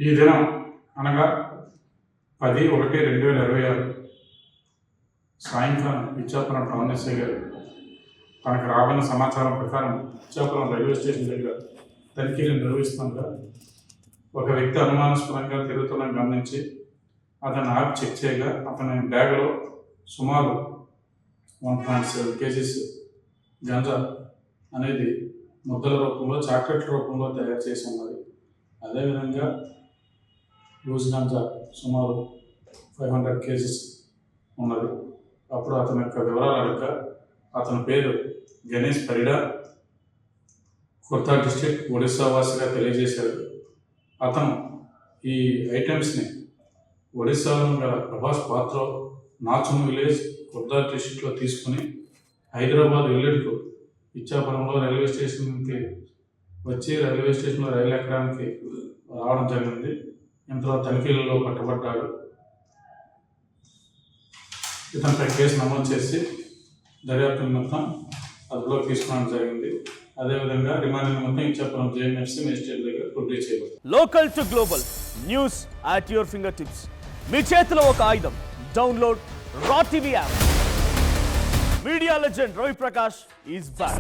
ఈ దినం అనగా 10/1/2026 సాయంకాలం ఇచ్చాపురం టౌన్ ఎస్ఐ గారు తనకు రాబడిన సమాచారం ప్రకారం ఇచ్చాపురం రైల్వే స్టేషన్ దగ్గర తనిఖీలు నిర్వహిస్తుండగా ఒక వ్యక్తి అనుమానాస్పదంగా తిరుగుతున్న గమనించి అతను ఆపి చెక్ చేయగా అతని బ్యాగ్లో సుమారు 1.7 కేజీస్ గంజా అనేది ముద్దల రూపంలో చాక్లెట్ రూపంలో తయారు చేసి ఉన్నది. అదేవిధంగా లూజ్ గంజా సుమారు 500 కేజీస్ ఉన్నది. అప్పుడు అతని యొక్క వివరాలు అడగ అతని పేరు గణేష్ పరిడా, ఖుర్దా డిస్ట్రిక్ట్ ఒడిస్సా వాసిగా తెలియజేశాడు. అతను ఈ ఐటమ్స్ని ఒడిస్సాలో గల ప్రభాస్ పాత్ర నాచున్ విలేజ్ ఖుర్దా డిస్ట్రిక్ట్లో తీసుకుని హైదరాబాద్ వెళ్ళేందుకు ఇచ్చాపురంలో రైల్వే స్టేషన్కి వచ్చి రైల్వే స్టేషన్లో రైలు ఎక్కడానికి రావడం జరిగింది. ఇంతలో తనిఖీలలో పట్టుబడ్డాడు. ఇతనిపై కేసు నమోదు చేసి దర్యాప్తు నిమిత్తం అదుపులోకి తీసుకోవడం జరిగింది. అదేవిధంగా రిమాండ్ నిమిత్తం ఇచ్చాపురం జేఎంఎఫ్సీ మేజిస్ట్రేట్ దగ్గర ప్రొడ్యూస్ చేయబడింది. Local to global news at your finger tips. మీ చేతిలో ఒక ఆయుధం. Download raw TV app. Media legend Ravi Prakash is back.